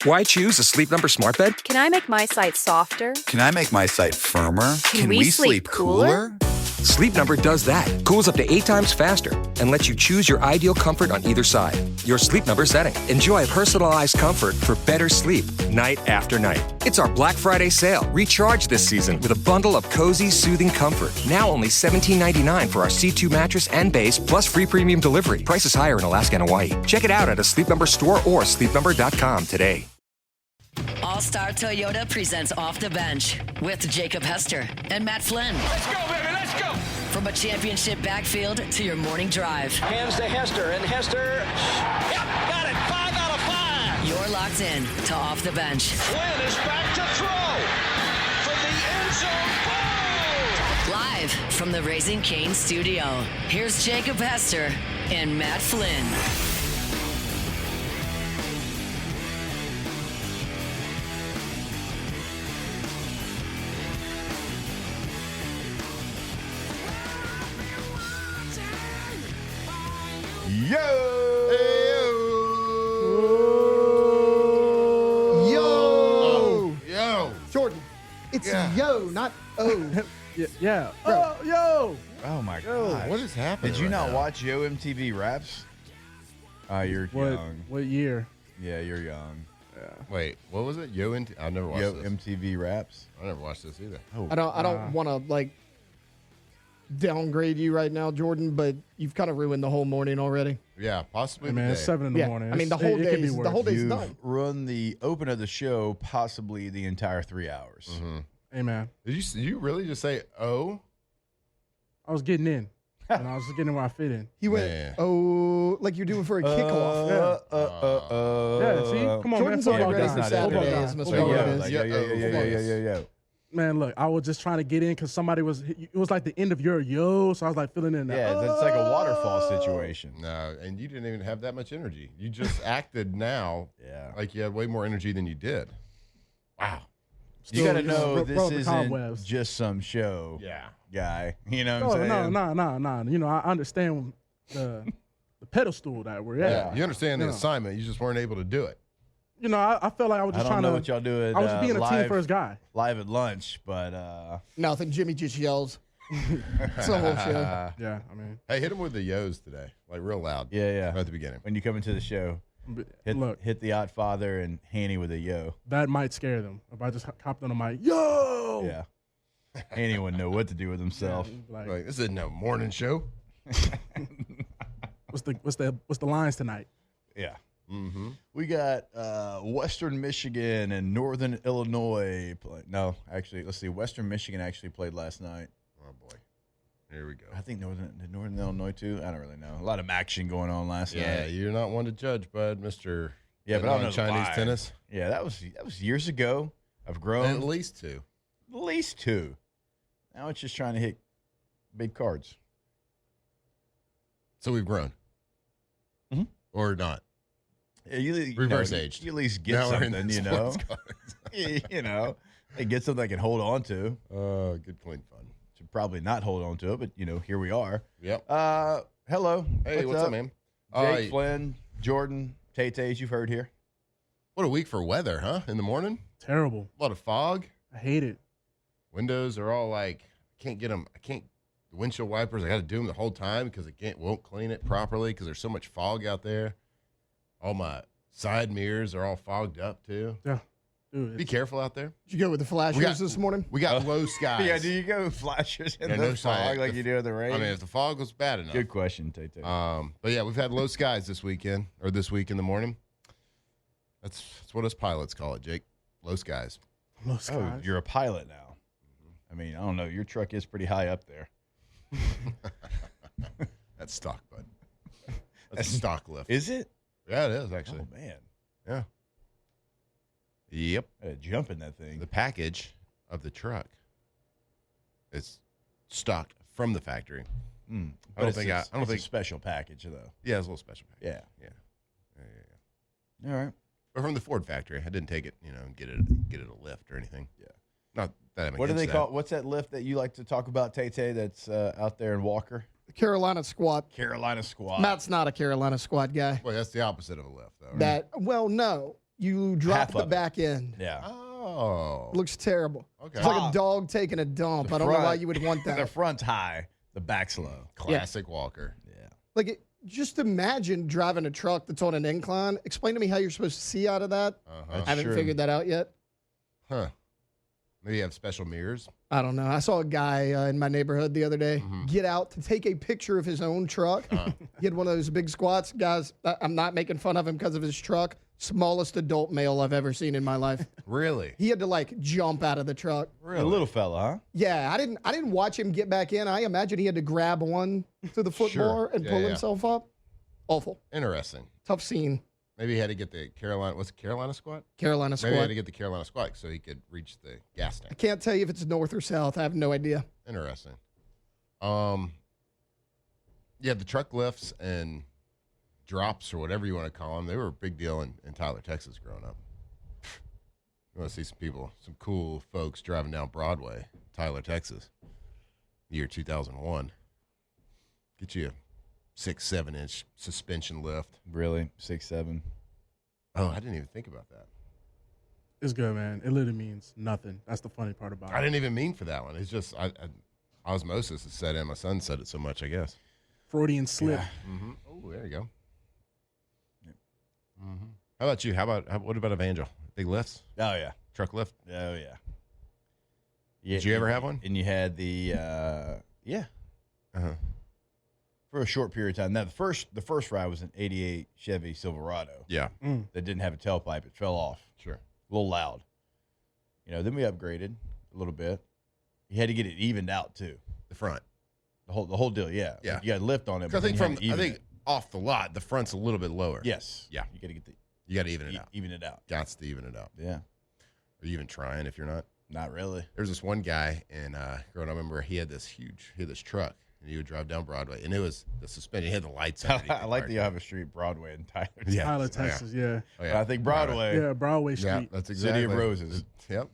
Why choose a Sleep Number smart bed? Can I make my site softer? Can I make my site firmer? Can we sleep cooler? Sleep Number does that. Cools up to 8 times faster and lets you choose your ideal comfort on either side. Your Sleep Number setting. Enjoy personalized comfort for better sleep night after night. It's our Black Friday sale. Recharge this season with a bundle of cozy, soothing comfort. Now only $17.99 for our C2 mattress and base, plus free premium delivery. Prices higher in Alaska and Hawaii. Check it out at a Sleep Number store or sleepnumber.com today. All-Star Toyota presents Off the Bench with Jacob Hester and Matt Flynn. Let's go, baby, let's go! From a championship backfield to your morning drive. Hands to Hester, and Hester, yep, got it, 5 out of 5! You're locked in to Off the Bench. Flynn is back to throw from the end zone, boom! Live from the Raising Cane studio, here's Jacob Hester and Matt Flynn. Yo! Jordan, it's yo, not O. Yeah. Oh, yo. Oh my Yo, God! what is happening Did you right not now? watch Yo MTV Raps? You're young. What year? Yeah, you're young. Wait, what was it? I never watched Yo this. MTV Raps. I never watched this either. Oh, I don't want to like downgrade you right now, Jordan, but you've kind of ruined the whole morning already. Yeah, possibly. Hey, man, it's 7 in the morning. I mean, the It's- whole it could be day's worse. the whole day's You've done. run the open of the show, possibly the entire 3 hours. Mm-hmm. Hey, man. Did you really just say oh? I was getting in. And I was just getting where I fit in. He went, Man. oh, like you're doing for a kickoff. Yeah, see? Come on, Jordan's man. already Football ready guy. for not it. Saturday. Football Is guy. Mr. Football Jordan guy. is. Like, yeah. Man, look, I was just trying to get in because somebody was, it was like the end of your yo, so I was like filling in that. Yeah, that's like a waterfall situation. No, and you didn't even have that much energy. You just acted now like you had way more energy than you did. Wow. You got to Still, know roll this the isn't cobwebs. just some show guy. You know what Oh, I'm saying? no. You know, I understand the pedestal that we're at. Yeah, you understand the Yeah. assignment. You just weren't able to do it. You know, I felt like I was I just don't trying know to. what y'all do at, I was just being a live, team first guy. live at lunch, but Nothing. Jimmy just yells. It's the whole show. Yeah, I mean, Hey, hit him with the yos today, like real loud. yeah. Right at the beginning. When you come into the show, look, hit the Odd Father and Hanny with a yo. that might scare them if I just hopped on the mic. Yo. Yeah. Hanny wouldn't know what to do with himself. Like, Like, this isn't no morning show. what's the lines tonight? Yeah. Mm-hmm. We got Western Michigan and Northern Illinois. No, actually, let's see. Western Michigan actually played last night. Oh boy, here we go. I think Northern Illinois too. I don't really know. A lot of action going on last Yeah, night. you're not one to judge, bud, Mister. Yeah, but I don't know the Chinese vibe. tennis. Yeah, that was years ago. I've grown At least two. at least 2. Now it's just trying to hit big cards. So we've grown, Mhm. or not. Yeah, you Reverse know, aged. You at least get Now we're in something, the you know. sports cards. You know, they get something I can hold on to. Good, clean fun. Should probably not hold on to it, but you know, here we are. Yep. Hello. Hey, what's up, man? Jake, Flynn, Jordan, Tay-Tays, you've heard here. What a week for weather, huh? In the morning, Terrible. a lot of fog. I hate it. Windows are all like, I can't get them. I can't. The windshield wipers, I got to do them the whole time because won't clean it properly because there's so much fog out there. All my side mirrors are all fogged up too. Yeah, dude. Be careful out there. Did you go with the flashers this morning? We got low skies. Yeah, do you go with flashers in Yeah, the no fog sign. like you do in the rain? I mean, if the fog was bad enough. Good question, Tay-Tay. But yeah, we've had low skies this weekend or this week in the morning. That's what us pilots call it, Jake. Low skies. Low Oh, skies. you're a pilot now. I mean, I don't know. Your truck is pretty high up there. That's stock, bud. That's a stock lift. Is it? Yeah, it is actually. Oh, man. Yeah. Yep. I had to jump in that thing. The package of the truck is stocked from the factory. But don't it's think a- I don't it's think- a special package, though. Yeah, it's a little special package. Yeah. Yeah. All right. But from the Ford factory. I didn't take it, and get it a lift or anything. Yeah. Not that I'm What do they against call? that. What's that lift that you like to talk about, Tay-Tay? That's out there in Walker. The Carolina squat. Carolina squat. Matt's not a Carolina squat guy. Well, that's the opposite of a lift, though. Right? No. You drop Half the of it. back end. Yeah. Oh. Looks terrible. Okay. It's like a dog taking a dump. I don't know why you would want The that. front's high, the back's low. Classic Walker. Yeah. Like, just imagine driving a truck that's on an incline. Explain to me how you're supposed to see out of that. Uh-huh. I haven't true. figured that out yet. Huh. Maybe you have special mirrors. I don't know. I saw a guy in my neighborhood the other day Mm-hmm. get out to take a picture of his own truck. He had one of those big squats. Guys, I'm not making fun of him because of his truck. Smallest adult male I've ever seen in my life. Really? He had to like jump out of the truck. Really? A little fella, huh? Yeah, I didn't watch him get back in. I imagine he had to grab one to the foot Sure. bar and Yeah, pull yeah. himself up. Awful. Interesting. Tough scene. Maybe he had to get the Carolina. What's the Carolina squat? Carolina Maybe he had squad. to get the Carolina squat so he could reach the gas I tank. can't tell you if it's north or south. I have no idea. Interesting. Yeah, the truck lifts and drops or whatever you want to call them, they were a big deal in Tyler, Texas growing up. You want to see some people, some cool folks driving down Broadway, Tyler, Texas, year 2001. Get you a 6-7 inch suspension lift. Really? 6'7". Oh, I didn't even think about that. It's good, man. It literally means nothing. That's the funny part about it. I didn't even mean for that one. It's just osmosis is set in. My son said it so much, I guess. Freudian slip. Mm-hmm. Oh, there you go. Mm-hmm. How about you? What about Evangel? Big lifts? Oh, yeah. Truck lift? Oh, yeah. Did you ever have one? And you had the, yeah. Uh-huh. For a short period of time. Now, the first ride was an 88 Chevy Silverado Yeah. that didn't have a tailpipe. It fell off. Sure. A little loud. Then we upgraded a little bit. You had to get it evened out, too. The front. The whole deal, yeah. Yeah. You got to lift on it. I but then think you had to even it. off the lot, the front's a little bit lower. Yes. Yeah. You got to get You got to even it out. even it out. Gots to even it out. Yeah. Are you even trying if you're not? Not really. There's this one guy, and growing up, I remember he had this truck, and he would drive down Broadway, and it was the suspension. He had the lights on. I like the Iowa Street, Broadway, and Tyler. Yeah. Tyler, Texas, yeah. Oh, yeah. I think Broadway. Yeah, Broadway Yeah, Street. that's exactly. City of Roses. Yep.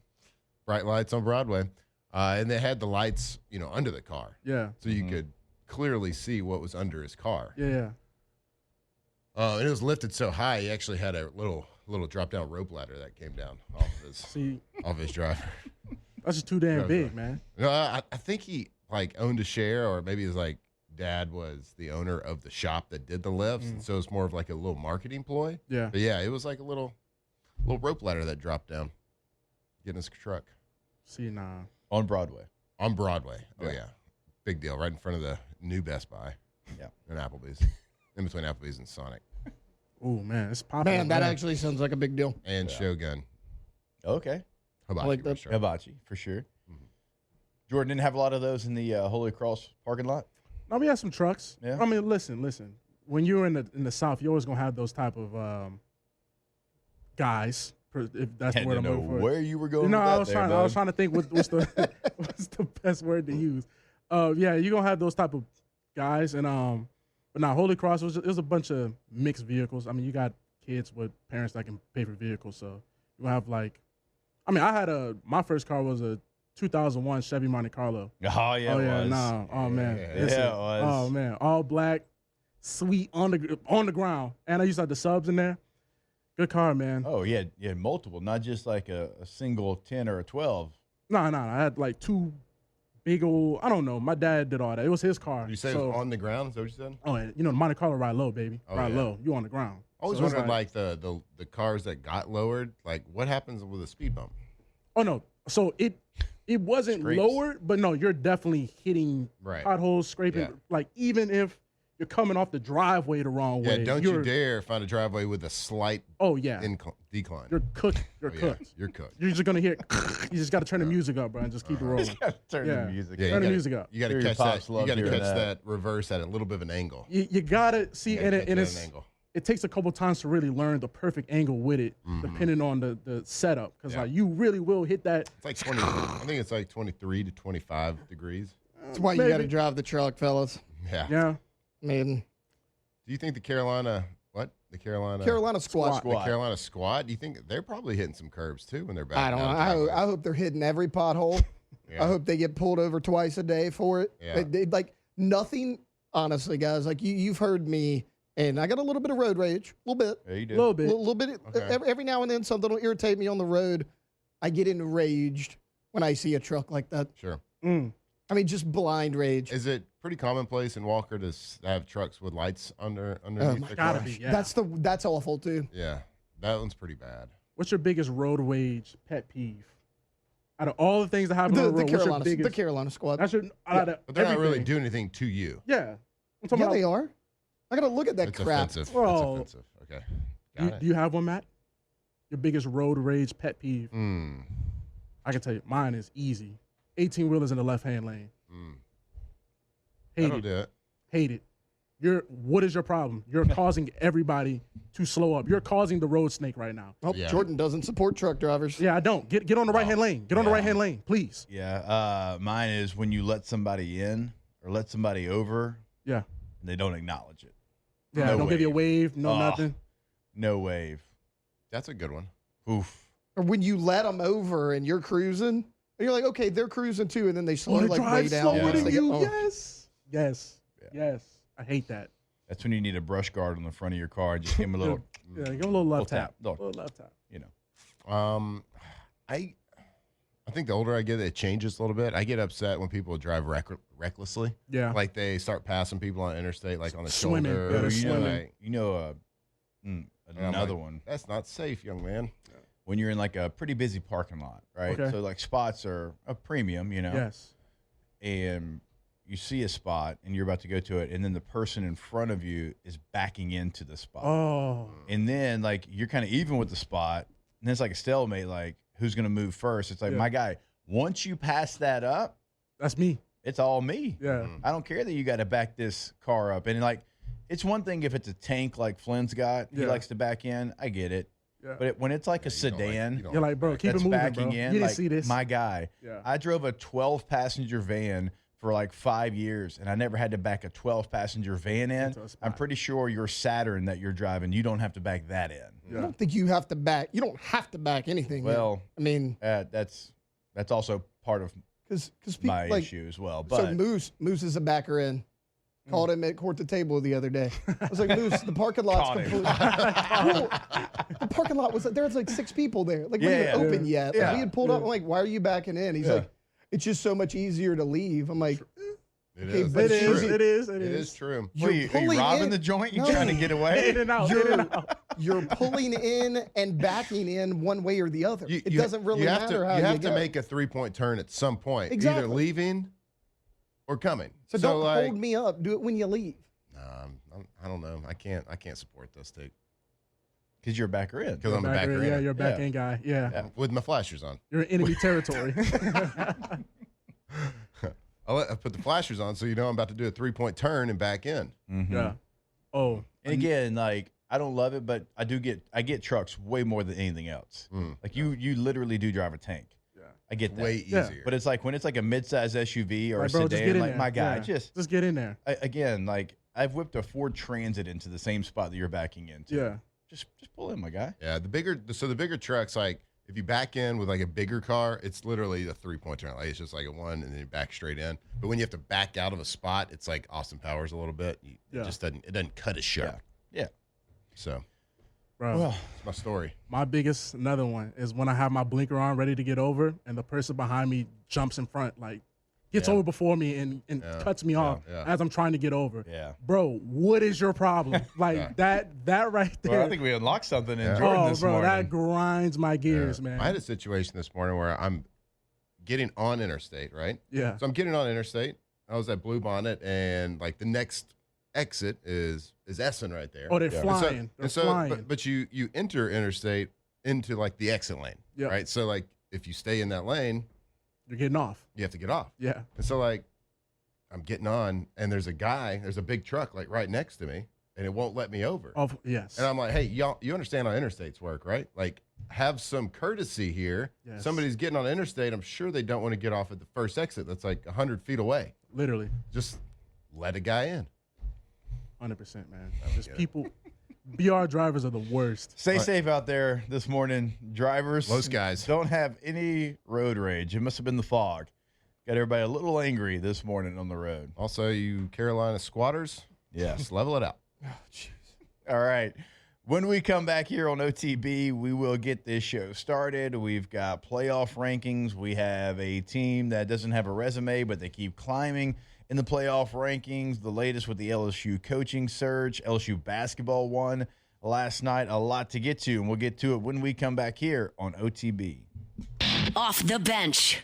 Bright lights on Broadway. And they had the lights, under the car. Yeah. So you could clearly see what was under his car. Yeah. And it was lifted so high, he actually had a little drop-down rope ladder that came down off his driver. That's just too damn No, big, sorry. man. No, I think he owned a share, or maybe his dad was the owner of the shop that did the lifts, and so it's more of a little marketing ploy. Yeah. But yeah, it was like a little rope ladder that dropped down, getting his truck See, nah. On Broadway. on Broadway. Oh Yeah. yeah, big deal, right in front of the new Best Buy. Yeah. And Applebee's, in between Applebee's and Sonic Oh, man. It's popular. Man, that actually sounds like a big deal. and Shogun. Okay. Hibachi like that. restaurant. Hibachi, for sure. Jordan didn't have a lot of those in the Holy Cross parking lot? No, we have some trucks. Yeah. I mean, listen. When you're in the South, you're always gonna have those type of guys. If that's the Had word to I'm know looking for. where you were going You know, with I that was there, trying. bud. I was trying to think what's the what's the best word to use. Yeah, you're gonna have those type of guys, and but now Holy Cross it was a bunch of mixed vehicles. I mean, you got kids with parents that can pay for vehicles, so you have I had my first car was a 2001 Chevy Monte Carlo. Oh, yeah, it was. Nah. Oh man. Yeah, Listen, it was. Oh man, all black, sweet on the ground, and I used to have the subs in there. Good car, man. Oh, yeah, multiple, not just like a single 10 or a 12. No, I had two big old. I don't know. My dad did all that. It was his car. You say it was on the ground? Is that what you said? Oh, and the Monte Carlo ride low, baby. Oh, ride yeah. low. You on the ground. I always So it's wondered, the cars that got lowered, what happens with a speed bump? Oh no. So it wasn't Scrapes. lowered, but no, you're definitely hitting Right. potholes, scraping. Yeah. Even if you're coming off the driveway the wrong Yeah, way. don't you dare find a driveway with a slight Oh yeah. decline. You're cooked. You're Oh, yeah, cooked. you're cooked. You're just gonna hear. You just got to turn the music up, bro, and just keep it rolling. Turn Yeah. the music. Yeah, Turn the music up. You got to Sure, your catch pops that. love You got to hearing catch that. that reverse at a little bit of an angle. You gotta see, You and gotta catch it that at an angle. it takes a couple times to really learn the perfect angle with it, depending on the setup, because Yeah. you really will hit that. It's like 20. I think it's like 23 to 25 degrees. That's why you Maybe. got to drive the truck, fellas. Yeah. Yeah. I mean, Do you think the Carolina Carolina squad. Squad. the Carolina squad? Do you think they're probably hitting some curbs too when they're back? I don't know. I hope they're hitting every pothole. Yeah. I hope they get pulled over twice a day for it. Yeah. Nothing. Honestly, guys, you've heard me And I got a little bit of road rage, a little bit. Yeah, you A do. little bit. A little bit. Okay. Every now and then something will irritate me on the road. I get enraged when I see a truck like that. Sure. I mean, just blind rage. Is it pretty commonplace in Walker to have trucks with lights underneath their Gotta cars? be, yeah. That's awful too. Yeah, that one's pretty bad. What's your biggest road rage pet peeve? Out of all the things that happen on the road, what's your biggest? The Carolina squad. That's your, out of But they're not really everything. doing anything to you. Yeah. I'm talking Yeah, about, they are. I gotta look at that It's crap. offensive. Bro. It's offensive. Okay. Got Do you have one, Matt? Your biggest road rage pet peeve? it. I can tell you, mine is easy. 18-wheelers in the left-hand lane. Hate That'll it. do it. Hate it. What is your problem? You're causing everybody to slow up. You're causing the road snake right now. Oh, Yeah. Jordan doesn't support truck drivers. Yeah, I don't. Get on the right-hand lane. Get on the right-hand lane, please. Yeah. Mine is when you let somebody in or let somebody over Yeah. and they don't acknowledge it. Yeah, No don't give you a wave, no Oh. nothing. No wave. That's a good one. Oof. Or when you let them over and you're cruising, and you're like, okay, they're cruising too, and then they slow They like drive way down. slower once than they get- you. oh. Yes. Yes. I hate that. That's when you need a brush guard on the front of your car and just give him a little, Yeah, give 'em a little left little tap. tap. A little left tap. you know. I think the older I get, it changes a little bit. I get upset when people drive recklessly. Yeah. Like they start passing people on the interstate, like on the Swimming. shoulder. Yeah, they're you know, swimming. like, you know and I'm another like, one. That's not safe, young man. When you're in like a pretty busy parking lot, right? Okay. So like spots are a premium, you know. Yes. And you see a spot and you're about to go to it, and then the person in front of you is backing into the spot. Oh. And then like you're kind of even with the spot, and then it's like a stalemate, like who's gonna move first? It's like, Yeah. my guy, once you pass that up, That's me. it's all me. Yeah. I don't care that you got to back this car up. And like, it's one thing if it's a tank like Flynn's got, he Yeah. likes to back in. I get it. Yeah. But when it's like a You don't sedan, you don't You're like, bro, keep it that's moving, backing bro. in, You didn't like, see this. my guy. Yeah. I drove a 12-passenger van for like 5 years, and I never had to back a 12-passenger van in. Into a spot. I'm pretty sure your Saturn that you're driving, you don't have to back that in. I don't think you have to back. You don't have to back anything. Well, I mean, that's also part of because my like, issue as well. so But Moose is a backer in. Called him at court the table the other day. I was like, Moose, the parking lot's Caught him. completely. Well, the parking lot was there was like 6 people there. Like we Yeah, didn't yeah. open yet. Like, Yeah. we had pulled up. I'm like, why are you backing in? He's Yeah. like, it's just so much easier to leave. I'm like, It Okay, is. but It's It true. is. It is. It It is. is true. What, are you pulling robbing in- the joint? You No. trying to get away? In and out. In and out. you're pulling in and backing in one way or the other. You- It you- doesn't really you have matter to, how you have go. to make a 3-point turn at some point, Exactly. either leaving or coming. So don't like, hold me up. Do it when you leave. I don't know. I can't support this take Because you're a backer in. because I'm a backer Yeah, in you're a back Yeah. end guy. Yeah. with my flashers on. You're in enemy territory. I put the flashers on so you know I'm about to do a 3-point turn and back in. Mhm. Yeah. Oh. And again, like I don't love it, but I get trucks way more than anything else. Like you literally do drive a tank. Yeah. I get that. Way Yeah. easier. But it's like when it's like a midsize SUV or Like, a bro, just sedan, get in like there. my guy, Yeah. just get in there. again, like I've whipped a Ford Transit into the same spot that you're backing into. Yeah. Just pull in, my guy. Yeah, the bigger trucks, like if you back in with like a bigger car, it's literally a 3-point turn. Like it's just like a 1 and then you back straight in. But when you have to back out of a spot, it's like Austin Powers a little bit. Yeah. It just doesn't cut as sharp. Yeah. So Bro. Well, that's my story. My biggest another one is when I have my blinker on ready to get over and the person behind me jumps in front, like gets Yeah. over before me and cuts me off yeah. as I'm trying to get over. Yeah. Bro, what is your problem? Like that right there. Well, I think we unlocked something in Yeah. Jordan oh, this bro, morning. that grinds my gears, Yeah. man. I had a situation this morning where I'm getting on interstate, right? yeah. So I'm getting on interstate. I was at Blue Bonnet, and like the next exit is Essen right there. Oh, they're Yeah. flying. They're flying. But you enter interstate into like the exit lane, Yeah. right? So like if you stay in that lane, You're getting off. you have to get off. Yeah. And so like I'm getting on, and there's a big truck like right next to me, and it won't let me over. Oh, yes. And I'm like, hey, y'all, you understand how interstates work, right? Like, have some courtesy here. Yes. Somebody's getting on interstate. I'm sure they don't want to get off at the first exit that's like 100 feet away. Literally. Just let a guy in. 100%, man. Just people. BR drivers are the worst. Stay safe out there this morning, drivers. Those guys. Don't have any road rage. It must have been the fog. Got everybody a little angry this morning on the road. Also, you Carolina squatters, Yeah. just level it out. Oh, jeez. All right. When we come back here on OTB, we will get this show started. We've got playoff rankings. We have a team that doesn't have a resume, but they keep climbing in the playoff rankings. The latest with the LSU coaching surge. LSU basketball won last night. A lot to get to, and we'll get to it when we come back here on OTB. Off the bench.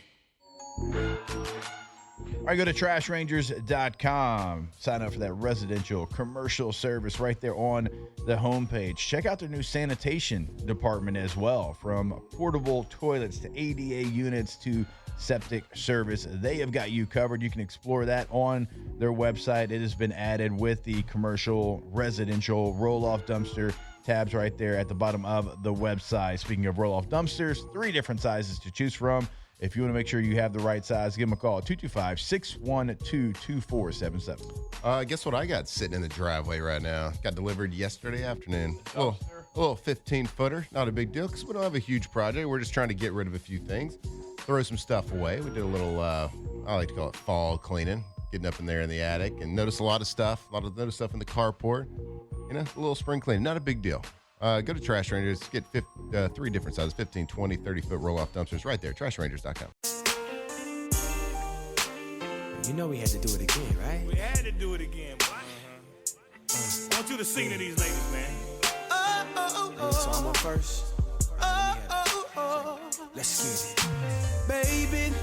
All right, go to trashrangers.com. Sign up for that residential commercial service right there on the homepage. Check out their new sanitation department as well. From portable toilets to ADA units to septic service, they have got you covered. You can explore that on their website. It has been added with the commercial, residential, roll-off dumpster tabs right there at the bottom of the website. Speaking of roll-off dumpsters, 3 different sizes to choose from. If you want to make sure you have the right size, give them a call, 225-612-2477. Guess what I got sitting in the driveway right now? Got delivered yesterday afternoon. A little 15-footer. Not a big deal because we don't have a huge project. We're just trying to get rid of a few things, throw some stuff away. We did a little, I like to call it fall cleaning, getting up in there in the attic and notice a lot of stuff in the carport. You know, a little spring cleaning. Not a big deal. Go to Trash Rangers, get 3 different sizes, 15, 20, 30-foot roll-off dumpsters right there, trashrangers.com. You know we had to do it again, right? We had to do it again, boy. I want you to sing to these ladies, man. So I'm up first. Let's get it. Baby,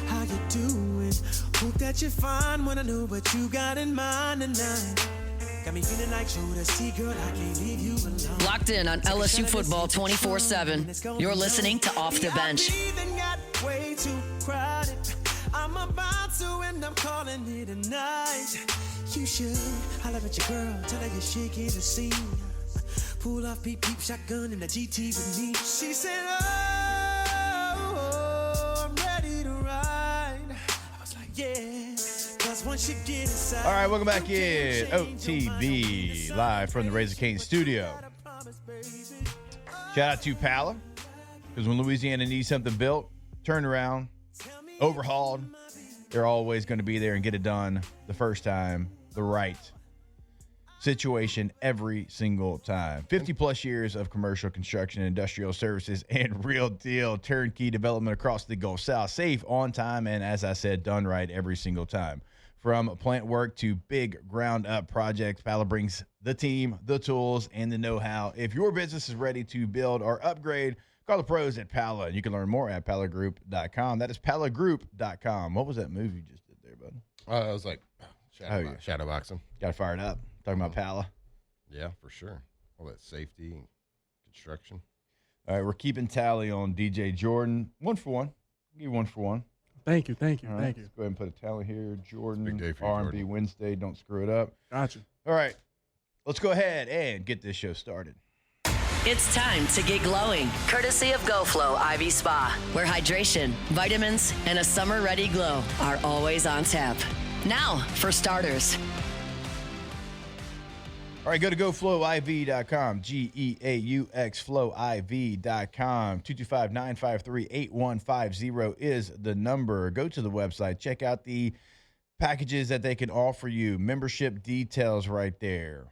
how you doing? Hope that you're fine. Wanna know what you got in mind tonight. Got me feeling like see, girl, I can't leave you alone. Locked in on LSU football 24/7. You're listening to Off the Bench. Way too crowded. I'm about to and I'm calling it a night. You should holler at your girl, tell her you're shaking the scene. Pull off peep shotgun in the GT with me. She said, oh, I'm ready to ride. I was like, yeah. Once you get inside, all right, welcome back in OTB, live from the Razor Cane studio. Shout out to Pala, because when Louisiana needs something built, turned around, overhauled, they're always going to be there and get it done the first time, the right situation every single time. 50-plus years of commercial construction, industrial services, and real deal turnkey development across the Gulf South. Safe, on time, and as I said, done right every single time. From plant work to big ground-up projects, Pala brings the team, the tools, and the know-how. If your business is ready to build or upgrade, call the pros at Pala. You can learn more at palagroup.com. That is palagroup.com. What was that move you just did there, bud? I was like, shadow boxing. Got fired up. Talking about Pala. Yeah, for sure. All that safety and construction. All right, we're keeping tally on DJ Jordan. 1 for 1. Give you 1 for 1. Thank you. All right, Thank you. let's go ahead and put a tally here. Jordan, big day for you, R&B Jordan. Wednesday. Don't screw it up. Gotcha. All right, let's go ahead and get this show started. It's time to get glowing, courtesy of GoFlow IV Spa, where hydration, vitamins, and a summer-ready glow are always on tap. Now, for starters. All right, go to GoFlowIV.com, GEAUX FlowIV.com. 225-953-8150 is the number. Go to the website. Check out the packages that they can offer you. Membership details right there.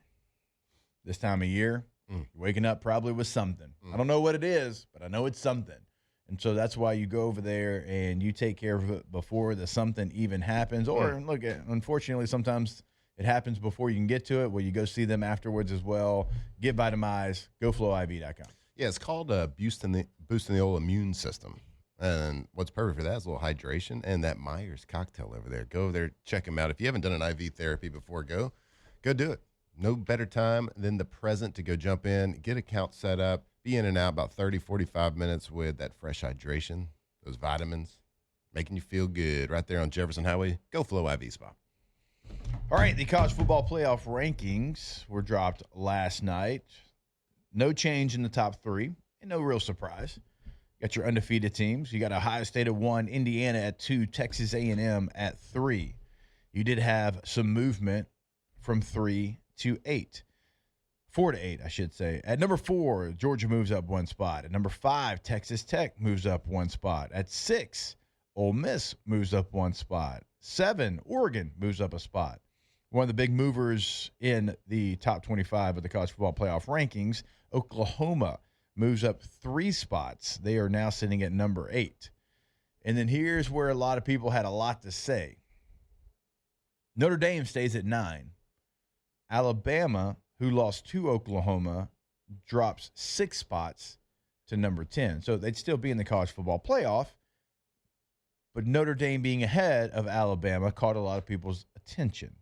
This time of year, you're waking up probably with something. I don't know what it is, but I know it's something. And so that's why you go over there and you take care of it before the something even happens. Or, look, unfortunately, sometimes it happens before you can get to it. Well, you go see them afterwards as well. Get vitamized. GoFlowIV.com. Yeah, it's called boosting the old immune system. And what's perfect for that is a little hydration and that Myers cocktail over there. Go over there, check them out. If you haven't done an IV therapy before, go do it. No better time than the present to go jump in, get an account set up, be in and out about 30, 45 minutes with that fresh hydration, those vitamins, making you feel good right there on Jefferson Highway. GoFlow IV Spa. All right, the college football playoff rankings were dropped last night. No change in the top 3, and no real surprise. Got your undefeated teams. You got Ohio State at 1, Indiana at 2, Texas A&M at 3. You did have some movement from 3 to 8. 4 to 8, I should say. At number 4, Georgia moves up 1 spot. At number 5, Texas Tech moves up 1 spot. At 6, Ole Miss moves up 1 spot. 7, Oregon moves up a spot. One of the big movers in the top 25 of the college football playoff rankings, Oklahoma moves up 3 spots. They are now sitting at number 8. And then here's where a lot of people had a lot to say. Notre Dame stays at 9. Alabama, who lost to Oklahoma, drops 6 spots to number 10. So they'd still be in the college football playoff, but Notre Dame being ahead of Alabama caught a lot of people's attention.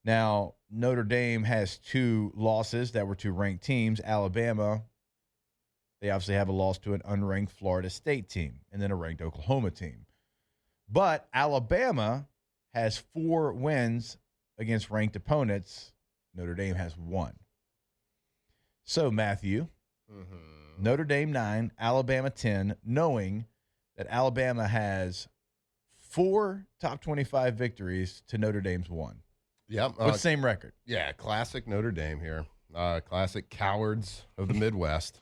Now, Notre Dame has 2 losses that were to ranked teams. Alabama, they obviously have a loss to an unranked Florida State team and then a ranked Oklahoma team. But Alabama has 4 wins against ranked opponents. Notre Dame has 1. So, Matthew, Notre Dame 9, Alabama 10, knowing that Alabama has 4 top 25 victories to Notre Dame's 1. Yep. With the same record. Yeah, classic Notre Dame here. Classic cowards of the Midwest.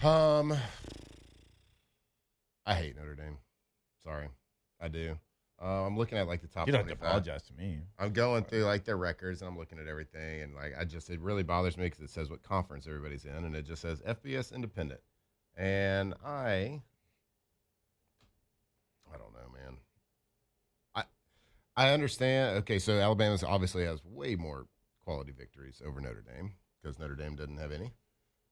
I hate Notre Dame. Sorry. I do. I'm looking at like the top 25. You don't have to apologize to me. I'm going through like their records and I'm looking at everything and like it really bothers me because it says what conference everybody's in and it just says FBS Independent. And I don't know, man. I understand. Okay, so Alabama obviously has way more quality victories over Notre Dame because Notre Dame doesn't have any.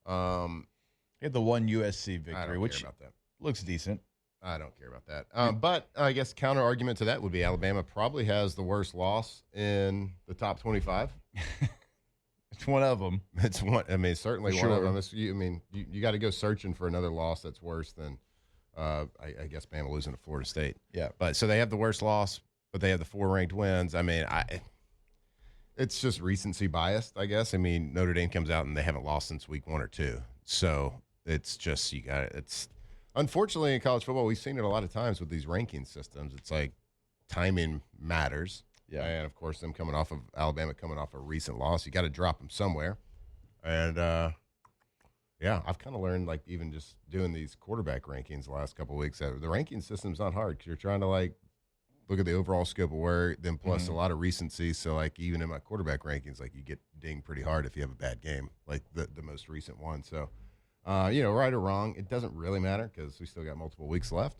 They had the 1 USC victory, which about that. Looks decent. I don't care about that. But I guess counter argument to that would be Alabama probably has the worst loss in the top 25. It's one of them. It's one. I mean, certainly one of them. You got to go searching for another loss that's worse than, I guess, Bama losing to Florida State. Yeah. But so they have the worst loss, but they have the 4 ranked wins. I mean, it's just recency biased, I guess. I mean, Notre Dame comes out and they haven't lost since week 1 or 2. So it's just it's. Unfortunately, in college football, we've seen it a lot of times with these ranking systems. It's like timing matters. Yeah. And, of course, Alabama coming off a recent loss, you got to drop them somewhere. And, yeah, I've kind of learned, like, even just doing these quarterback rankings the last couple of weeks, that the ranking system's not hard because you're trying to, like, look at the overall scope of work, then plus a lot of recency. So, like, even in my quarterback rankings, like, you get dinged pretty hard if you have a bad game, like the most recent one. So, right or wrong, it doesn't really matter because we still got multiple weeks left.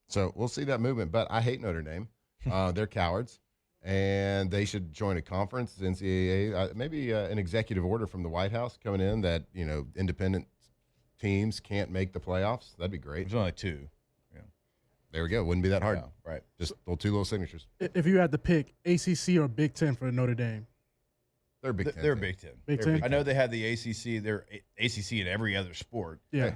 So we'll see that movement. But I hate Notre Dame. They're cowards, and they should join a conference, NCAA. Maybe an executive order from the White House coming in that, independent teams can't make the playoffs. That'd be great. There's only 2. Yeah. There we go. Wouldn't be that hard. Yeah, right. Just 2 little signatures. If you had to pick ACC or Big Ten for Notre Dame, They're Big Ten. They're Big Ten. Big Ten. I know they have the ACC. They're ACC in every other sport. Yeah.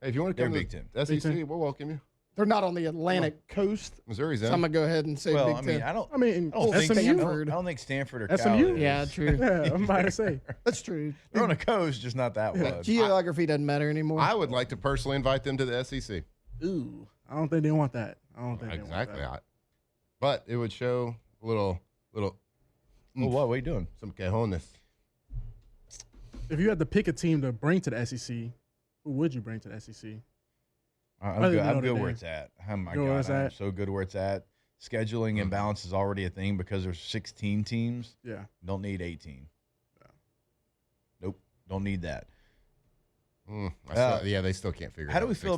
Hey, if you want to come Big to Ten. SEC, we'll welcome you. They're not on the Atlantic coast. Missouri's So in. I'm going to go ahead and say Well, Big Ten. I don't SMU. think I don't think Stanford or Cal SMU? is. Yeah, true. Yeah, I'm about to say. That's true. They're on the coast, just not that one. Geography doesn't matter anymore. I would like to personally invite them to the SEC. Ooh, I don't think they want that. I don't think Exactly. they want that. But it would show a little Well, what are you doing? some cajones. If you had to pick a team to bring to the SEC, who would you bring to the SEC? I'm Other good, than I'm Notre good Dame. where it's at. Oh, my Good where God. it's I'm at? so good where it's at. Scheduling imbalance is already a thing because there's 16 teams. Yeah. Don't need 18. Nope. Don't need that. Yeah, they still can't figure it out. How do we feel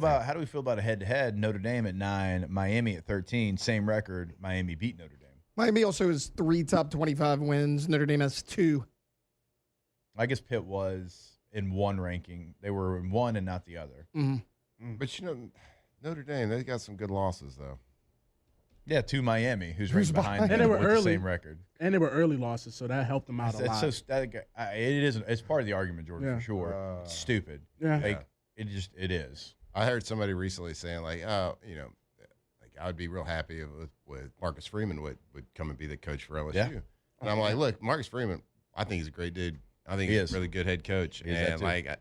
about a head-to-head? Notre Dame at 9, Miami at 13, same record. Miami beat Notre Dame. Miami also has 3 top 25 wins. Notre Dame has 2. I guess Pitt was in one ranking. They were in one and not the other. But, Notre Dame, they got some good losses, though. Yeah, to Miami, who's ranked behind And them they were with early. the same record. And they were early losses, so that helped them out a lot. It's part of the argument, Jordan, Yeah. for sure. It's stupid. Yeah. It is. I heard somebody recently saying, like, I would be real happy with Marcus Freeman would come and be the coach for LSU. Yeah. And I'm like, look, Marcus Freeman, I think he's a great dude. I think he's a really good head coach. He is that And too.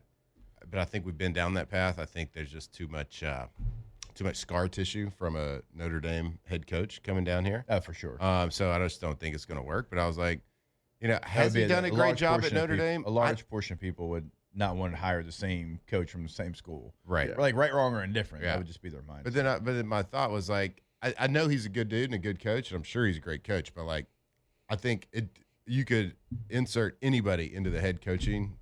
but I think we've been down that path. I think there's just too much scar tissue from a Notre Dame head coach coming down here. Oh, for sure. So I just don't think it's going to work. But I was like, has he done a great job at Notre Dame? A large portion of people would not want to hire the same coach from the same school. Right. Or like right, wrong, or indifferent. Yeah. That would just be their mind. But then my thought was like, I know he's a good dude and a good coach, and I'm sure he's a great coach. But like, I think you could insert anybody into the head coaching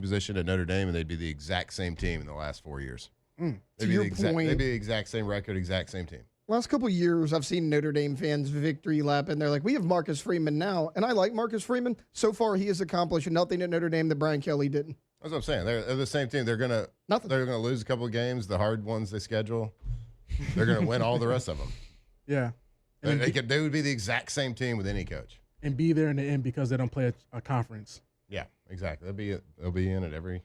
position at Notre Dame, and they'd be the exact same team in the last 4 years. To your point, They'd be the exact same record, exact same team. last couple of years, I've seen Notre Dame fans victory lap, and they're like, we have Marcus Freeman now. And I like Marcus Freeman. So far, he has accomplished nothing at Notre Dame that Brian Kelly didn't. That's what I'm saying. They're the same team. They're gonna lose a couple of games, the hard ones they schedule. They're gonna win all the rest of them. Yeah. They would be the exact same team with any coach. And be there in the end because they don't play a conference. Yeah, exactly. They'll be in at every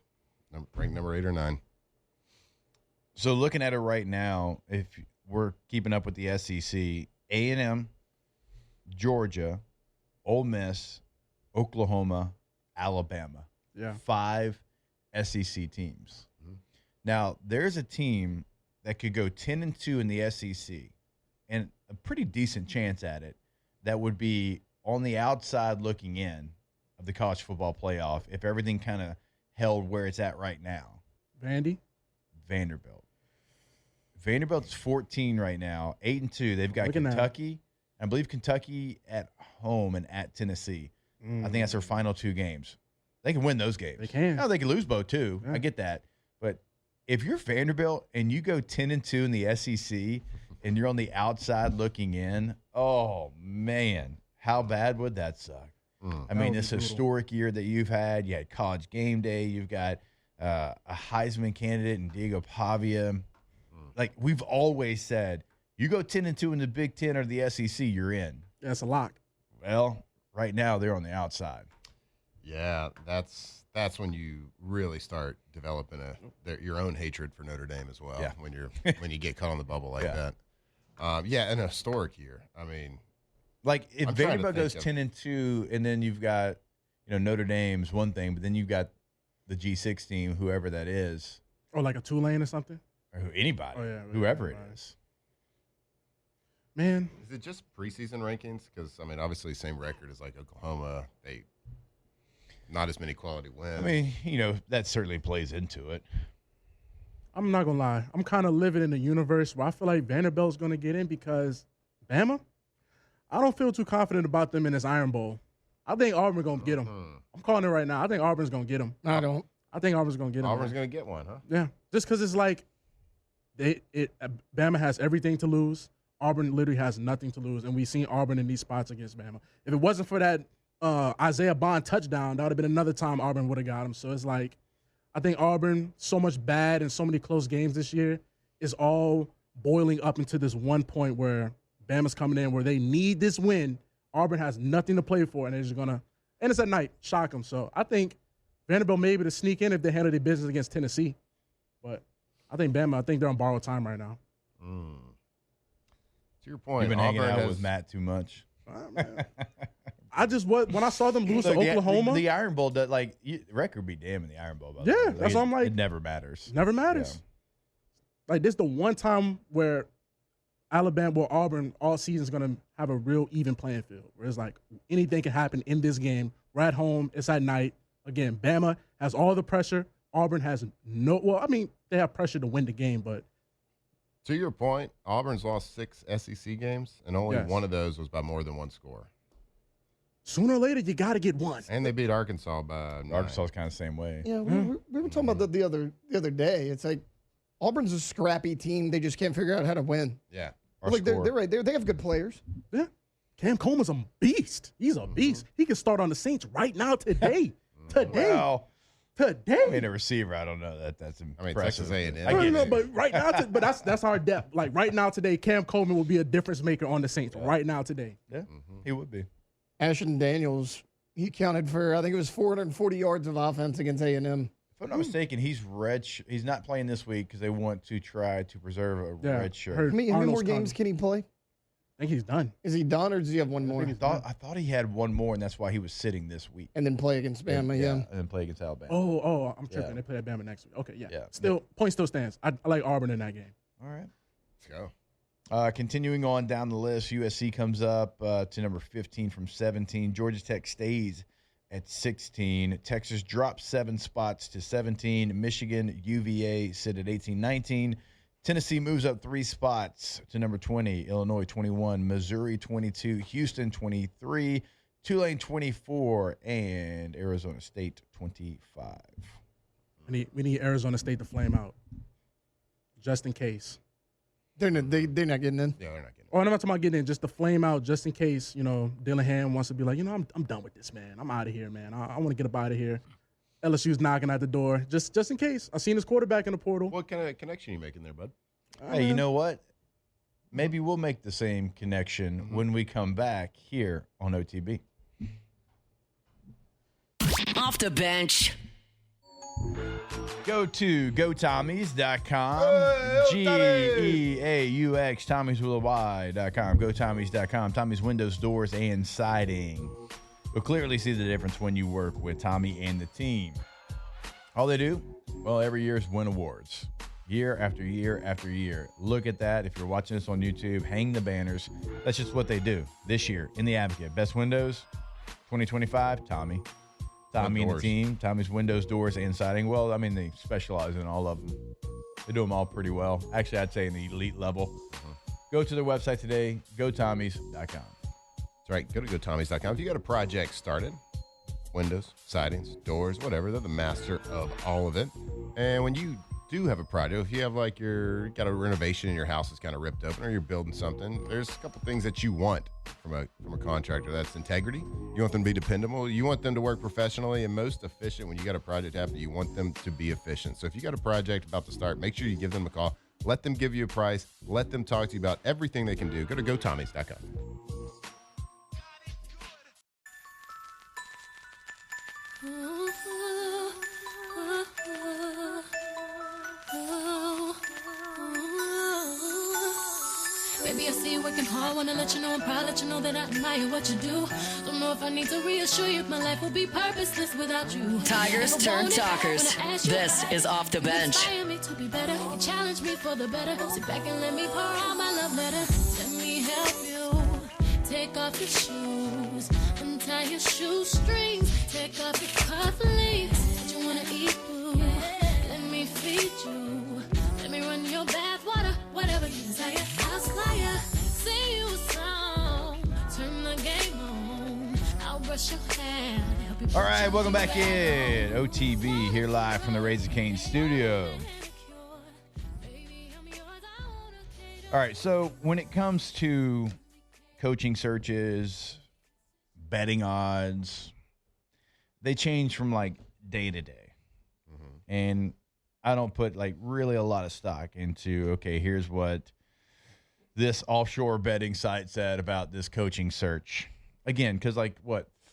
ranked number 8 or 9. So looking at it right now, if we're keeping up with the SEC, A&M, Georgia, Ole Miss, Oklahoma, Alabama. Yeah. 5 SEC teams. Mm-hmm. Now, there's a team that could go 10-2 in the SEC and a pretty decent chance at it that would be on the outside looking in of the college football playoff if everything kind of held where it's at right now. Vanderbilt. Vanderbilt's 14 right now, 8-2. They've got Kentucky. I believe Kentucky at home and at Tennessee. I think that's their final 2 games. They can win those games. They can. No, they can lose both too. Yeah. I get that. But if you're Vanderbilt and you go 10-2 in the SEC and you're on the outside looking in, oh man, how bad would that suck? I mean, this historic year that you've had. You had College Game Day. You've got a Heisman candidate in Diego Pavia. Like we've always said, you go 10-2 in the Big Ten or the SEC, you're in. That's a lock. Well, right now they're on the outside. Yeah, that's when you really start developing your own hatred for Notre Dame as well. Yeah. when you get caught on the bubble like that. An historic year. I mean, like if Vanderbilt goes 10-2, and then you've got Notre Dame's one thing, but then you've got the G6 team, whoever that is, or like a Tulane or something, or anybody, whoever it is. Man, is it just preseason rankings? Because I mean, obviously, same record as like Oklahoma. They not as many quality wins. I mean, that certainly plays into it. I'm not gonna lie. I'm kind of living in a universe where I feel like Vanderbilt's gonna get in because Bama. I don't feel too confident about them in this Iron Bowl. I think Auburn gonna get them. I'm calling it right now. I think Auburn's gonna get them. I don't. I think Auburn's gonna get them. Auburn's gonna get one, huh? Yeah, just because it's like Bama has everything to lose. Auburn literally has nothing to lose, and we've seen Auburn in these spots against Bama. If it wasn't for that Isaiah Bond touchdown, that would have been another time Auburn would have got him. So it's like, I think Auburn, so much bad and so many close games this year, is all boiling up into this one point where Bama's coming in where they need this win. Auburn has nothing to play for, and they're just gonna, and it's at night, shock them. So I think Vanderbilt may be able to sneak in if they handle their business against Tennessee. But I think Bama, I think they're on borrowed time right now. To your point, You've been Auburn hanging out with Matt too much. When I saw them lose to Oklahoma, the Iron Bowl, record be damn in the Iron Bowl. Yeah, that's what I'm like. It never matters. Never matters. Yeah. Like this is the one time where Auburn all season is gonna have a real even playing field. Where it's like anything can happen in this game. We're at home. It's at night. Again, Bama has all the pressure. Auburn has no. Well, I mean, they have pressure to win the game, but. To your point, Auburn's lost 6 SEC games, and only one of those was by more than 1 score. Sooner or later, you got to get one. And they beat Arkansas by 9. Arkansas's kind of the same way. Yeah, we were talking about that the other day. It's like Auburn's a scrappy team. They just can't figure out how to win. Yeah. Like they're right there. They have good players. Yeah. Cam Coleman's a beast. He's a beast. He can start on the Saints right now today. Well, today. I mean, a receiver, I don't know that's impressive. I mean, Texas A&M. I get it. But right now, but that's our depth. Like right now today, Cam Coleman will be a difference maker on the Saints. Right now today. Yeah, he would be. Ashton Daniels, he counted for, I think it was 440 yards of offense against A&M. If I'm not mistaken, he's not playing this week because they want to try to preserve a red shirt. How many more games can he play? I think he's done. Is he done, or does he have one more? I thought he had one more, and that's why he was sitting this week. And then play against Bama, yeah. And then play against Alabama. Oh, I'm tripping. They play at Bama next week. Okay, yeah. Point still stands. I like Auburn in that game. All right. Let's go. Continuing on down the list, USC comes up to number 15 from 17. Georgia Tech stays at 16. Texas drops 7 spots to 17. Michigan, UVA sit at 18-19. Tennessee moves up 3 spots to number 20. Illinois 21. Missouri 22. Houston 23. Tulane 24 and Arizona State 25. We need Arizona State to flame out, just in case. They're not getting in. Yeah, they're not getting in. Oh, I'm not talking about getting in, just to flame out, just in case, Dillingham wants to be like, I'm done with this, man. I'm out of here, man. I want to get up out of here. LSU's knocking at the door, just in case. I've seen his quarterback in the portal. What kind of connection are you making there, bud? Hey, you know what? Maybe we'll make the same connection when we come back here on OTB. Off the bench. Go to GoTommies.com. G-E-A-U-X, Tommies with a Y.com. GoTommies.com. Tommy's windows, doors, and siding. You'll clearly see the difference when you work with Tommy and the team. All they do, well, every year is win awards. Year after year after year. Look at that. If you're watching this on YouTube, hang the banners. That's just what they do. This year, in the Advocate, Best Windows, 2025, Tommy. Tommy and the team, Tommy's windows, doors, and siding. Well, I mean, they specialize in all of them. They do them all pretty well. Actually, I'd say in the elite level. Go to their website today, gotommies.com. That's right. Go to gotommies.com. If you got a project started, windows, sidings, doors, whatever, they're the master of all of it. And when you do have a project, if you have like got a renovation in your house that's kind of ripped open, or you're building something, there's a couple things that you want from a contractor. That's integrity. You want them to be dependable. You want them to work professionally and most efficient. When you got a project happening, you want them to be efficient. So if you got a project about to start, make sure you give them a call. Let them give you a price. Let them talk to you about everything they can do. Go to gotommies.com. Baby, I see you working hard. Wanna let you know I'm proud. Let you know that I admire what you do. Don't know if I need to reassure you. My life will be purposeless without you. Tigers turn talkers. This is Off the Bench. Inspire me to be better. You challenge me for the better. Sit back and let me pour out my love letter. Let me help you. Take off your shoes. Untie your shoestrings. Take off your cufflinks. Do you wanna eat food? Let me feed you. Let me run your bath water. Whatever you desire. I'll squire. Sing you a song. Turn the game on. I'll brush your hair. Help you. All right, welcome back in. OTB here live from the Razor Cane studio. All right, so when it comes to coaching searches, betting odds, they change from like day to day. And I don't put like really a lot of stock into, okay, here's what this offshore betting site said about this coaching search. Again, because like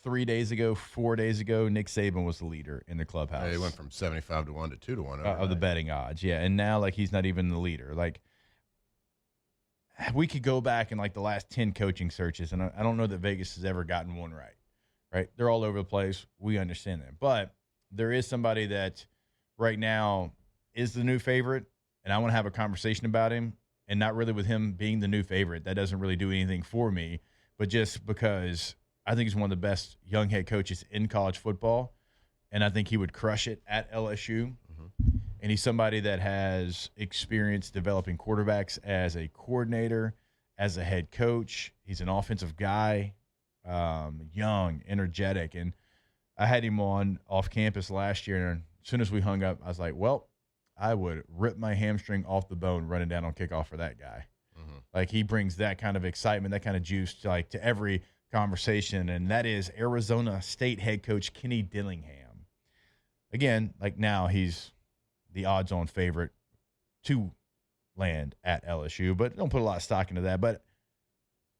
4 days ago, Nick Saban was the leader in the clubhouse. Yeah, he went from 75 to 1 to 2 to 1 of the betting odds. Yeah, and now like he's not even the leader. Like we could go back in like the last 10 coaching searches, and I don't know that Vegas has ever gotten one right. Right? They're all over the place. We understand that. But there is somebody that right now is the new favorite, and I want to have a conversation about him, and not really with him being the new favorite. That doesn't really do anything for me, but just because I think he's one of the best young head coaches in college football, and I think he would crush it at LSU. And he's somebody that has experience developing quarterbacks as a coordinator, as a head coach. He's an offensive guy, young, energetic. And I had him on off campus last year, and as soon as we hung up, I was like, well, I would rip my hamstring off the bone running down on kickoff for that guy. Like he brings that kind of excitement, that kind of juice to every conversation, and that is Arizona State head coach Kenny Dillingham. Again, like now he's the odds-on favorite to land at LSU, but don't put a lot of stock into that. But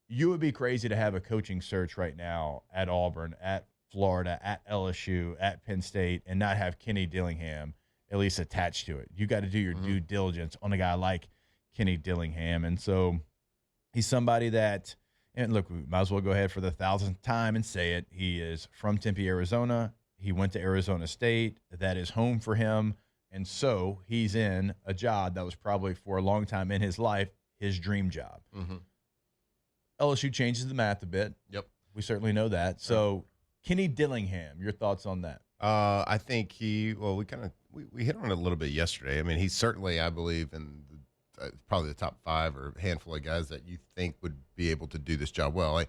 you would be crazy to have a coaching search right now at Auburn, at Florida, at LSU, at Penn State, and not have Kenny Dillingham at least attached to it. You got to do your due diligence on a guy like Kenny Dillingham. And so he's somebody that, and look, we might as well go ahead for the 1,000th time and say it. He is from Tempe, Arizona. He went to Arizona State. That is home for him. And so he's in a job that was probably for a long time in his life, his dream job. LSU changes the math a bit. Yep. We certainly know that. So Kenny Dillingham, your thoughts on that? I think we hit on it a little bit yesterday. I mean, he's certainly, I believe, in probably the top 5 or handful of guys that you think would be able to do this job well.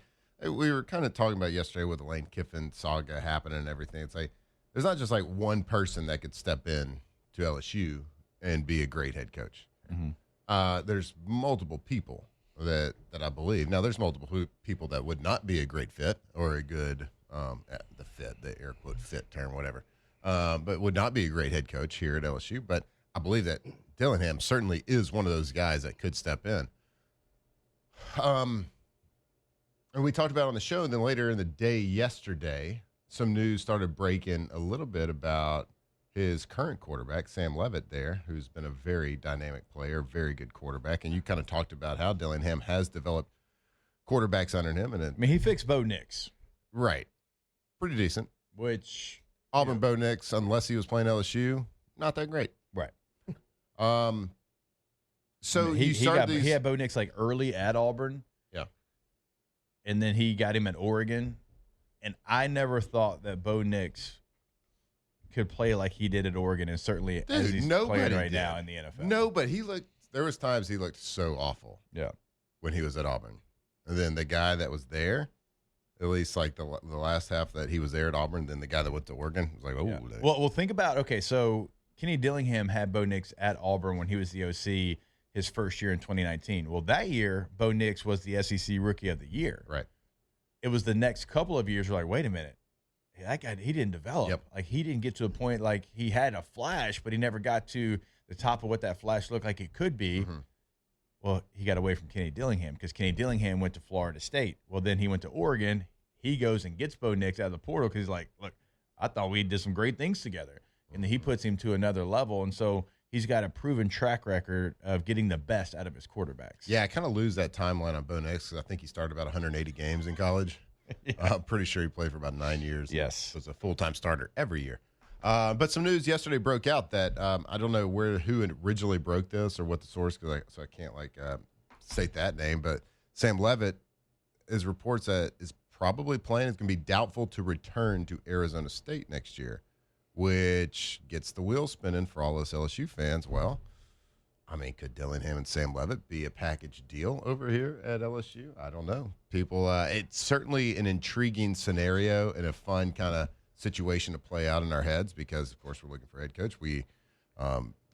we were kind of talking about yesterday with the Lane Kiffin saga happening and everything. It's like there's not just like one person that could step in to LSU and be a great head coach. There's multiple people that I believe. Now, there's multiple people that would not be a great fit or a good the air quote fit term, whatever, but would not be a great head coach here at LSU. But I believe that Dillingham certainly is one of those guys that could step in. And we talked about it on the show, and then later in the day yesterday, some news started breaking a little bit about his current quarterback, Sam Leavitt there, who's been a very dynamic player, very good quarterback. And you kind of talked about how Dillingham has developed quarterbacks under him. And I mean, he fixed Bo Nix. Right. Pretty decent. Which Auburn Bo Nix, unless he was playing LSU, not that great. Right. So I mean, he had Bo Nix like early at Auburn. Yeah. And then he got him at Oregon. And I never thought that Bo Nix could play like he did at Oregon, and certainly as he's playing right now in the NFL. No, but there was times he looked so awful. Yeah. When he was at Auburn. And then the guy that was there, at least like the last half that he was there at Auburn, then the guy that went to Oregon was like, oh. Yeah. Well, think about, okay, so Kenny Dillingham had Bo Nix at Auburn when he was the OC his first year in 2019. Well, that year, Bo Nix was the SEC Rookie of the Year. Right. It was the next couple of years, we're like, wait a minute. That guy, he didn't develop. Yep. Like, he didn't get to a point, like, he had a flash, but he never got to the top of what that flash looked like it could be. Mm-hmm. Well, he got away from Kenny Dillingham because Kenny Dillingham went to Florida State. Well, then he went to Oregon. He goes and gets Bo Nix out of the portal because he's like, look, I thought we did some great things together. And then he puts him to another level. And so he's got a proven track record of getting the best out of his quarterbacks. Yeah, I kind of lose that timeline on Bo Nix because I think he started about 180 games in college. Yeah. I'm pretty sure he played for about 9 years. Yes. Was a full-time starter every year. But some news yesterday broke out that I don't know who originally broke this or what the source, so I can't state that name. But Sam Leavitt is reports that is probably playing. It's going to be doubtful to return to Arizona State next year, which gets the wheels spinning for all us LSU fans. Well, I mean, could Dillingham and Sam Leavitt be a package deal over here at LSU? I don't know. People, it's certainly an intriguing scenario and a fun kind of situation to play out in our heads because, of course, we're looking for a head coach. We,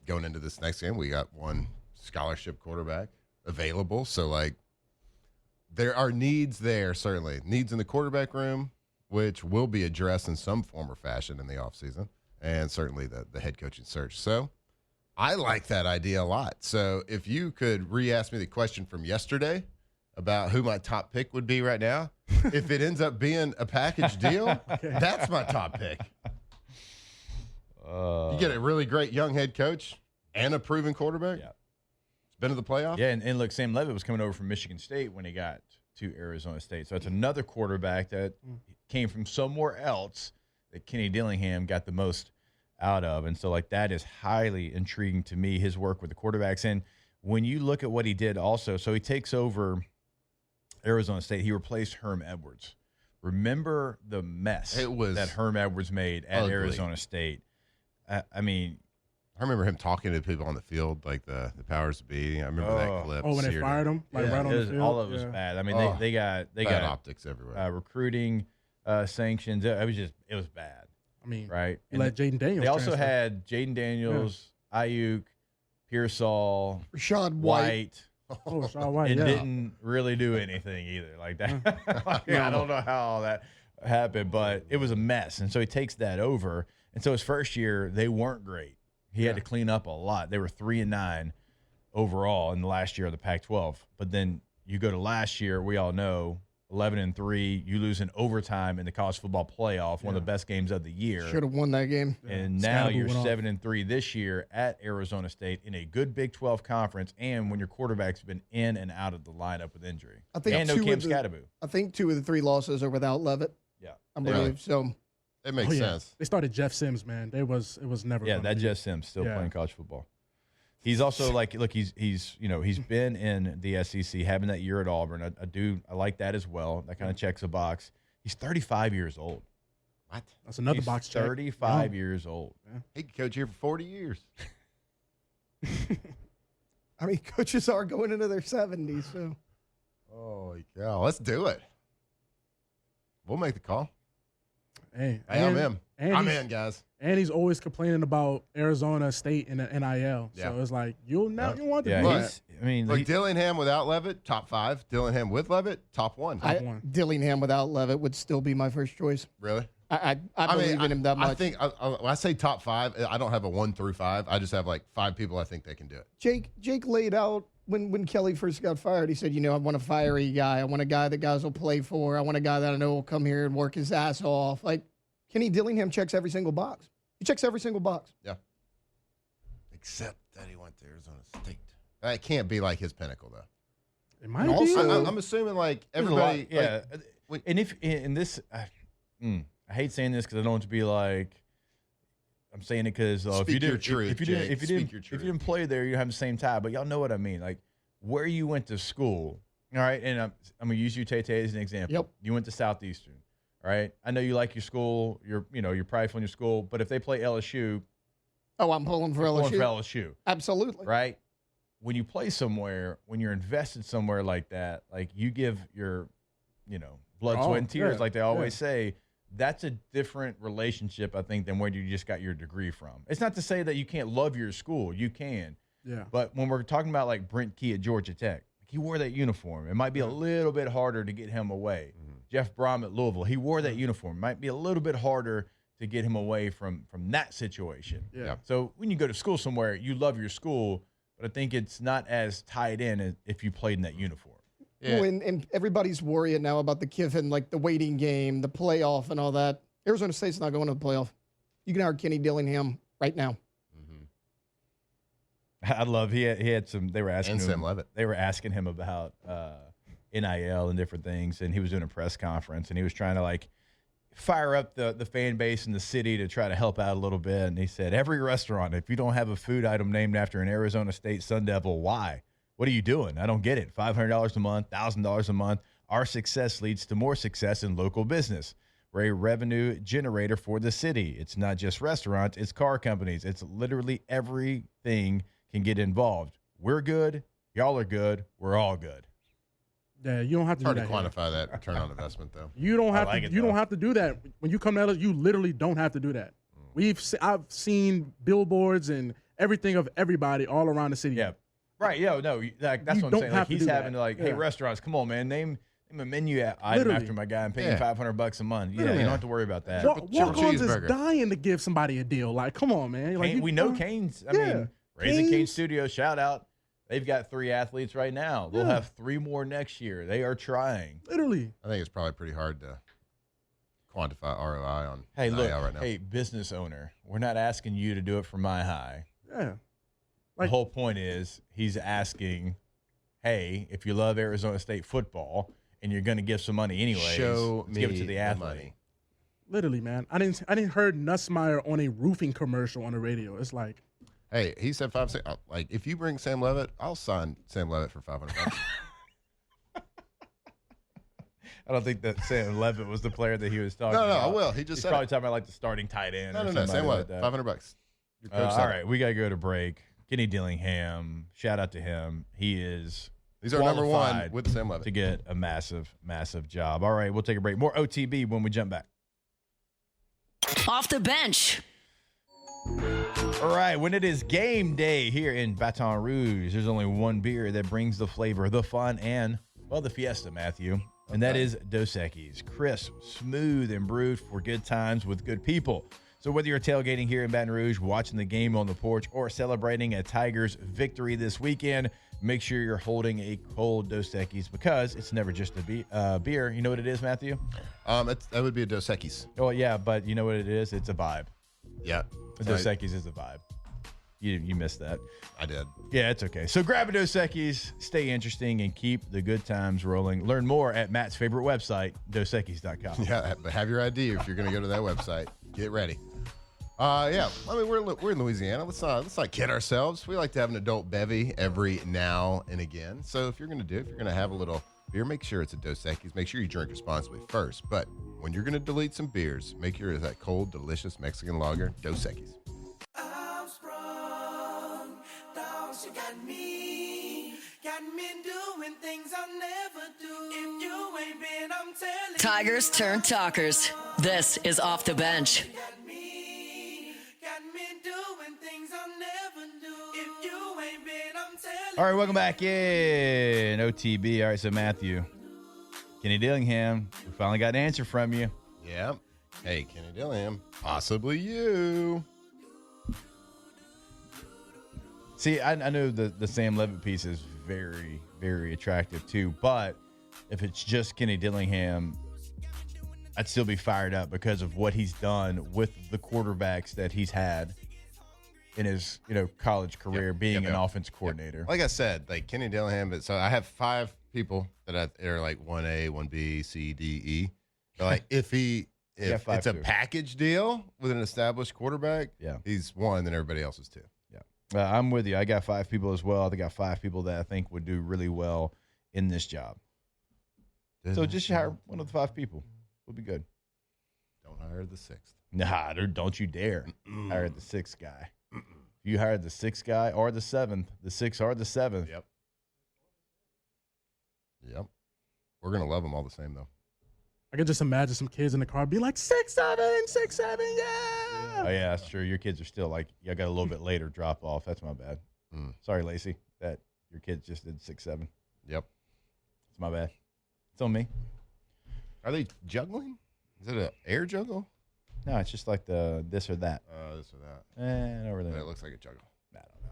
going into this next game, we got one scholarship quarterback available. So, there are needs there, certainly. Needs in the quarterback room, which will be addressed in some form or fashion in the offseason, and certainly the head coaching search. So, I like that idea a lot. So if you could re-ask me the question from yesterday about who my top pick would be right now, if it ends up being a package deal, that's my top pick. You get a really great young head coach and a proven quarterback. Yeah. It's been to the playoffs. Yeah, and look, Sam Leavitt was coming over from Michigan State when he got to Arizona State. So it's another quarterback that came from somewhere else that Kenny Dillingham got the most out of. And so that is highly intriguing to me, his work with the quarterbacks. And when you look at what he did also, so he takes over Arizona State, he replaced Herm Edwards. Remember the mess that Herm Edwards made at ugly. Arizona State. I mean, I remember him talking to people on the field, like the powers to be. I remember that clip. Oh, when they fired him, right on the field. All of it was bad. I mean, they got bad optics everywhere. Recruiting sanctions. It was bad. I mean, right. And let Jaden Daniels. They also had Jaden Daniels, Ayuk, Pearsall, Rashad White. Oh, Rashad White. And didn't really do anything either like that. I don't know how all that happened, but it was a mess. And so he takes that over. And so his first year, they weren't great. He had to clean up a lot. They were 3-9 overall in the last year of the Pac-12. But then you go to last year, we all know, 11-3. You lose in overtime in the college football playoff, one of the best games of the year. Should have won that game. And now you're 7-3 this year at Arizona State in a good Big 12 conference, and when your quarterback's been in and out of the lineup with injury. I think and no Cam Scatterbo. I think 2 of the 3 losses are without Leavitt. Yeah, I believe so. It makes sense. They started Jeff Sims, man. It was never. Yeah, that Jeff Sims still playing college football. He's also he's been in the SEC, having that year at Auburn. I like that as well. That kind of checks a box. He's 35 years old. What? That's another box check. 35 years old. Yeah. He could coach here for 40 years. I mean, coaches are going into their 70s, so. Holy cow. Let's do it. We'll make the call. Hey, I'm in. I'm he's- in, guys. And he's always complaining about Arizona State and the NIL. Yeah. So it's like, you want to Yeah, do Look, that. Look, Dillingham without Levitt, top 5. Dillingham with Levitt, top 1. Dillingham without Levitt would still be my first choice. Really? I believe in him that much. I think when I say top 5, I don't have a 1 through 5. I just have like 5 people I think they can do it. Jake laid out when Kelly first got fired. He said, I want a fiery guy. I want a guy that guys will play for. I want a guy that I know will come here and work his ass off. Like Kenny Dillingham checks every single box. He checks every single box. Yeah. Except that he went to Arizona State. That can't be like his pinnacle, though. It might And be. also, I'm assuming like everybody. Yeah. Like, And if in this, I hate saying this because I don't want to be like, I'm saying it because if you didn't play there, you have the same tie. But y'all know what I mean. Like where you went to school, all right. And I'm gonna use UTT as an example. Yep. You went to Southeastern, all right. I know you like your school. You're prideful in your school. But if they play LSU, I'm pulling for LSU. pulling for LSU, Absolutely. right? When you play somewhere, when you're invested somewhere like that, like you give your, blood, sweat, and tears, like they always say. That's a different relationship, I think, than where you just got your degree from. It's not to say that you can't love your school. You can. Yeah. But when we're talking about like Brent Key at Georgia Tech, he wore that uniform. It might be a little bit harder to get him away. Jeff Brom at Louisville, he wore that uniform. It might be a little bit harder to get him away from that situation. Yeah. So when you go to school somewhere, you love your school, but I think it's not as tied in as if you played in that uniform. Yeah. Well, and everybody's worrying now about the Kiffin, like the waiting game, the playoff, and all that. Arizona State's not going to the playoff. You can hire Kenny Dillingham right now. I love he had some. They were asking And him. Sam Levitt. They were asking him about NIL and different things, and he was doing a press conference, and he was trying to like fire up the fan base in the city to try to help out a little bit. And he said, every restaurant, if you don't have a food item named after an Arizona State Sun Devil, why? What are you doing? I don't get it. $500 a month, $1,000 a month. Our success leads to more success in local business. We're a revenue generator for the city. It's not just restaurants. It's car companies. It's literally everything can get involved. We're good. Y'all are good. We're all good. Yeah, you don't have to hard do to that. quantify that return on investment, though. You don't have like to. it, You though. don't have to do that when you come to LSU. You literally don't have to do that. I've seen billboards and everything of everybody all around the city. Yeah. Right. Yeah. No, like, that's You what I'm don't saying. have Like to he's do having that. to like, hey, Yeah. restaurants, come on, man. Name a menu item Literally. after my guy and pay Yeah. him $500 a month. Yeah, Literally. you don't have to worry about that. Walk-ons is cheeseburger. dying to give somebody a deal. Like, come on, man. Like, We know Canes. I Yeah. mean, Raising Cane Canes. Studios, shout out. They've got 3 athletes right now. They'll Yeah. have 3 more next year. They are trying. Literally. I think it's probably pretty hard to quantify ROI on Hey, NIL look, right now. hey, business owner, we're not asking you to do it for my high. Yeah. The whole point is he's asking, hey, if you love Arizona State football and you're going to give some money anyways, Show let's give it me to the the athlete. money. Literally, man. I didn't heard Nussmeier on a roofing commercial on the radio. It's like, Hey, he said 5 6. Like, if you bring Sam Levitt, I'll sign Sam Levitt for $500. I don't think that Sam Levitt was the player that he was talking No, about. I will. He just He's said probably it. talking about like the starting tight end. No, or Sam somebody like Levitt, that. $500. Your coach said All it. right, we got to go to break. Kenny Dillingham, shout out to him. He is He's our number one qualified with Sam Levitt. to get a massive, massive job. All right, we'll take a break. More OTB when we jump back. Off the bench. All right, when it is game day here in Baton Rouge, there's only one beer that brings the flavor, the fun, and, well, the fiesta, Matthew. And that is Dos Equis. Crisp, smooth, and brewed for good times with good people. So whether you're tailgating here in Baton Rouge, watching the game on the porch, or celebrating a Tigers victory this weekend, make sure you're holding a cold Dos Equis because it's never just a beer. You know what it is, Matthew? That would be a Dos Equis. Oh, yeah, but you know what it is? It's a vibe. Yeah. Dos Equis is a vibe. You missed that. I did. Yeah, it's okay. So grab a Dos Equis, stay interesting, and keep the good times rolling. Learn more at Matt's favorite website, dosequis.com. Yeah, but have your ID if you're going to go to that website. Get ready. Yeah. I mean, we're in Louisiana. Let's not kid ourselves. We like to have an adult bevy every now and again. So if you're going to have a little beer, make sure it's a Dos Equis. Make sure you drink responsibly first. But when you're going to delete some beers, make sure it's that cold, delicious Mexican lager, Dos Equis. I'm sprung, dogs, you got me. Got got me doing things I'll never do. If you ain't been, I'm telling Tigers turn talkers. This is Off the Bench. got me doing things I'll never do. If you ain't been, I'm telling All right, welcome back in OTB. All right, so Matthew, Kenny Dillingham, we finally got an answer from you. Yep. Hey, Kenny Dillingham, possibly you. See, I know the Sam Levitt piece is very, very attractive too, but if it's just Kenny Dillingham, I'd still be fired up because of what he's done with the quarterbacks that he's had in his, college career, being an offense coordinator. Like I said, like Kenny Dillingham, but so I have 5 people that are like 1A, 1B, C, D, E. So like if it's a package deal with an established quarterback, he's 1, then everybody else is 2. I'm with you. I got 5 people as well. I got 5 people that I think would do really well in this job. So just hire one of the 5 people. We'll be good. Don't hire the 6th. Nah, don't you dare hire the 6th guy. If you hired the 6th guy or the 7th, the 6th or the 7th. Yep. We're going to love them all the same, though. I can just imagine some kids in the car be like 6'7", 6'7", yeah. Oh, yeah, that's true. Your kids are still like, I got a little bit later drop off. That's my bad. Sorry, Lacey, that your kids just did 6'7". Yep. It's my bad. It's on me. Are they juggling? Is it an air juggle? No, it's just like the this or that. This or that. Not really. It looks like a juggle. I don't know.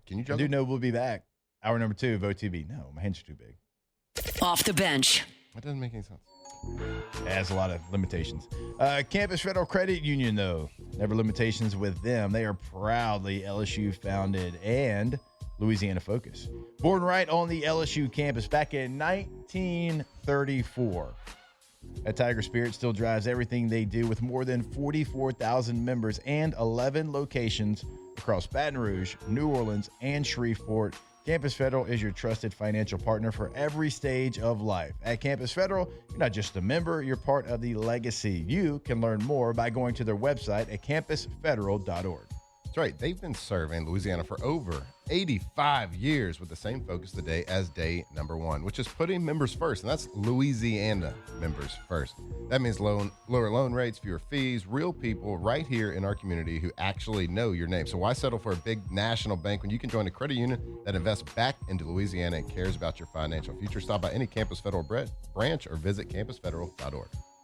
Can you I juggle? do know we'll be back. Hour number 2 of OTB. No, my hands are too big. Off the Bench. That doesn't make any sense. It has a lot of limitations. Campus Federal Credit Union, though, never limitations with them. They are proudly LSU founded and Louisiana focused. Born right on the LSU campus back in 1934. That Tiger spirit still drives everything they do with more than 44,000 members and 11 locations across Baton Rouge, New Orleans, and Shreveport. Campus Federal is your trusted financial partner for every stage of life. At Campus Federal, you're not just a member, you're part of the legacy. You can learn more by going to their website at campusfederal.org. That's right. They've been serving Louisiana for over 85 years with the same focus today as day number 1, which is putting members first. And that's Louisiana members first. That means lower loan rates, fewer fees, real people right here in our community who actually know your name. So why settle for a big national bank when you can join a credit union that invests back into Louisiana and cares about your financial future? Stop by any Campus Federal branch or visit campusfederal.org.